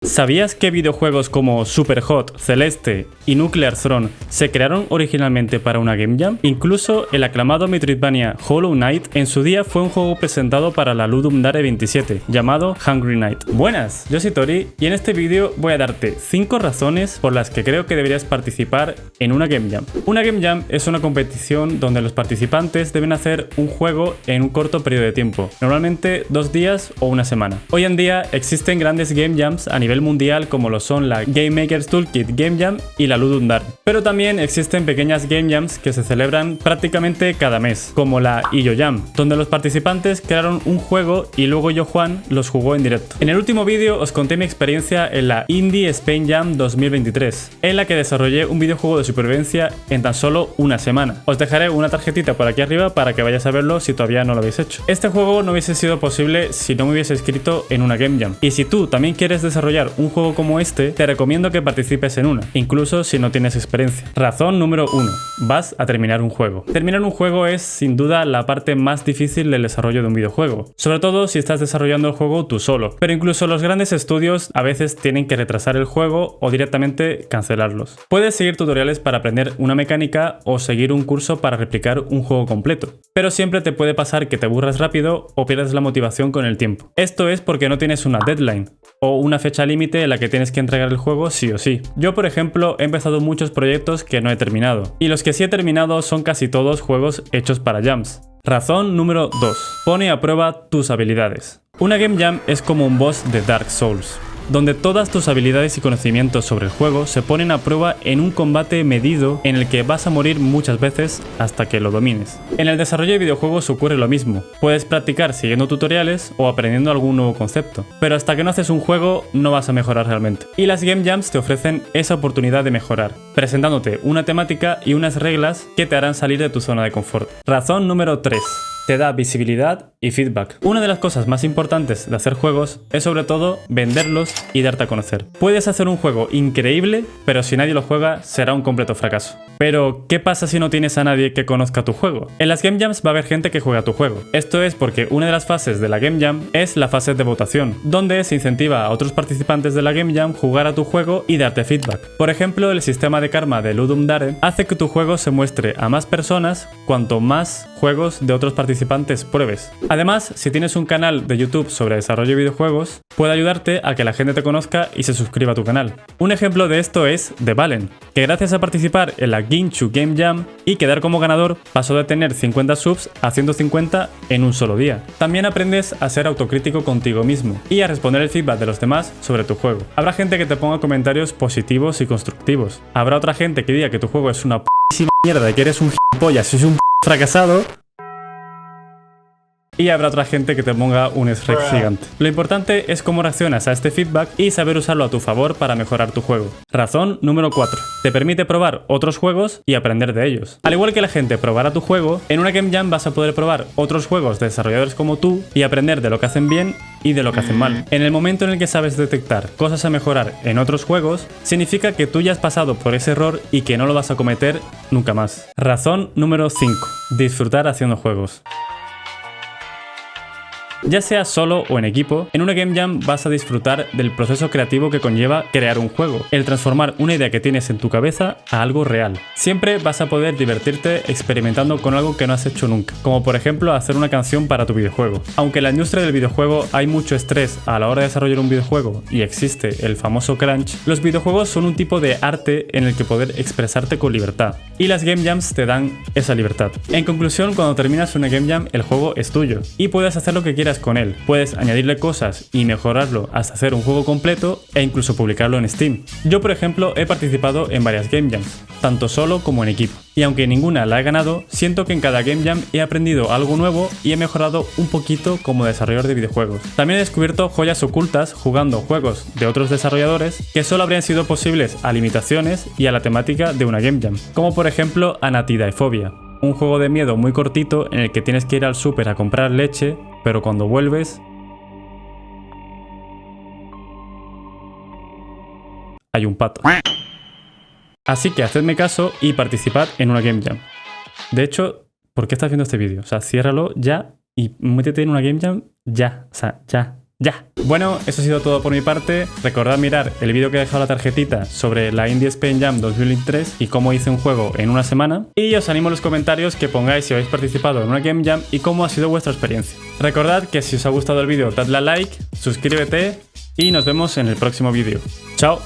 ¿Sabías que videojuegos como Superhot, Celeste y Nuclear Throne se crearon originalmente para una Game Jam? Incluso el aclamado Metroidvania Hollow Knight en su día fue un juego presentado para la Ludum Dare 27, llamado Hungry Knight. Buenas, yo soy Tori y en este vídeo voy a darte 5 razones por las que creo que deberías participar en una Game Jam. Una Game Jam es una competición donde los participantes deben hacer un juego en un corto periodo de tiempo, normalmente 2 días o una semana. Hoy en día existen grandes Game Jams a nivel mundial como lo son la Game Maker's Toolkit Game Jam y la Ludum Dare. Pero también existen pequeñas Game Jams que se celebran prácticamente cada mes, como la Illo Jam, donde los participantes crearon un juego y luego yo, Juan, los jugó en directo. En el último vídeo os conté mi experiencia en la Indie Spain Jam 2023, en la que desarrollé un videojuego de supervivencia en tan solo una semana. Os dejaré una tarjetita por aquí arriba para que vayáis a verlo si todavía no lo habéis hecho. Este juego no hubiese sido posible si no me hubiese inscrito en una Game Jam. Y si tú también quieres desarrollar un juego como este, te recomiendo que participes en una, incluso si no tienes experiencia. Razón número 1. Vas a terminar un juego. Terminar un juego es sin duda la parte más difícil del desarrollo de un videojuego, sobre todo si estás desarrollando el juego tú solo, pero incluso los grandes estudios a veces tienen que retrasar el juego o directamente cancelarlos. Puedes seguir tutoriales para aprender una mecánica o seguir un curso para replicar un juego completo, pero siempre te puede pasar que te aburras rápido o pierdas la motivación con el tiempo. Esto es porque no tienes una deadline o una fecha límite en la que tienes que entregar el juego sí o sí. Yo, por ejemplo, he empezado muchos proyectos que no he terminado, y los que sí he terminado son casi todos juegos hechos para jams. Razón número 2. Pone a prueba tus habilidades. Una Game Jam es como un boss de Dark Souls, donde todas tus habilidades y conocimientos sobre el juego se ponen a prueba en un combate medido en el que vas a morir muchas veces hasta que lo domines. En el desarrollo de videojuegos ocurre lo mismo. Puedes practicar siguiendo tutoriales o aprendiendo algún nuevo concepto, pero hasta que no haces un juego no vas a mejorar realmente. Y las Game Jams te ofrecen esa oportunidad de mejorar, presentándote una temática y unas reglas que te harán salir de tu zona de confort. Razón número 3. Te da visibilidad y feedback. Una de las cosas más importantes de hacer juegos es sobre todo venderlos y darte a conocer. Puedes hacer un juego increíble, pero si nadie lo juega será un completo fracaso. Pero, ¿qué pasa si no tienes a nadie que conozca tu juego? En las Game Jams va a haber gente que juega tu juego. Esto es porque una de las fases de la Game Jam es la fase de votación, donde se incentiva a otros participantes de la Game Jam jugar a tu juego y darte feedback. Por ejemplo, el sistema de karma de Ludum Dare hace que tu juego se muestre a más personas cuanto más juegos de otros participantes pruebes. Además, si tienes un canal de YouTube sobre desarrollo de videojuegos, puede ayudarte a que la gente te conozca y se suscriba a tu canal. Un ejemplo de esto es The Valen, que gracias a participar en la Ginchu Game Jam y quedar como ganador, pasó de tener 50 subs a 150 en un solo día. También aprendes a ser autocrítico contigo mismo y a responder el feedback de los demás sobre tu juego. Habrá gente que te ponga comentarios positivos y constructivos. Habrá otra gente que diga que tu juego es una p***sísima mierda y que eres un gilipollas, es un fracasado. Y habrá otra gente que te ponga un S-Rex gigante. Lo importante es cómo reaccionas a este feedback y saber usarlo a tu favor para mejorar tu juego. Razón número 4. Te permite probar otros juegos y aprender de ellos. Al igual que la gente probará tu juego, en una Game Jam vas a poder probar otros juegos de desarrolladores como tú y aprender de lo que hacen bien y de lo que hacen mal. En el momento en el que sabes detectar cosas a mejorar en otros juegos, significa que tú ya has pasado por ese error y que no lo vas a cometer nunca más. Razón número 5. Disfrutar haciendo juegos. Ya sea solo o en equipo, en una Game Jam vas a disfrutar del proceso creativo que conlleva crear un juego, el transformar una idea que tienes en tu cabeza a algo real. Siempre vas a poder divertirte experimentando con algo que no has hecho nunca, como por ejemplo hacer una canción para tu videojuego. Aunque en la industria del videojuego hay mucho estrés a la hora de desarrollar un videojuego y existe el famoso crunch, los videojuegos son un tipo de arte en el que poder expresarte con libertad, y las Game Jams te dan esa libertad. En conclusión, cuando terminas una Game Jam, el juego es tuyo y puedes hacer lo que quieras con él. Puedes añadirle cosas y mejorarlo hasta hacer un juego completo e incluso publicarlo en Steam. Yo, por ejemplo, he participado en varias Game Jams, tanto solo como en equipo, y aunque ninguna la he ganado, siento que en cada Game Jam he aprendido algo nuevo y he mejorado un poquito como desarrollador de videojuegos. También he descubierto joyas ocultas jugando juegos de otros desarrolladores que solo habrían sido posibles a limitaciones y a la temática de una Game Jam, como por ejemplo Anatidaephobia, un juego de miedo muy cortito en el que tienes que ir al súper a comprar leche, pero cuando vuelves hay un pato. Así que hacedme caso y participad en una Game Jam. De hecho, ¿por qué estás viendo este vídeo? O sea, ciérralo ya y métete en una Game Jam ya. O sea, ya. ¡Ya! Bueno, eso ha sido todo por mi parte. Recordad mirar el vídeo que he dejado la tarjetita sobre la Indie Spain Jam 2023 y cómo hice un juego en una semana. Y os animo en los comentarios que pongáis si habéis participado en una Game Jam y cómo ha sido vuestra experiencia. Recordad que si os ha gustado el vídeo, dadle a like, suscríbete y nos vemos en el próximo vídeo. ¡Chao!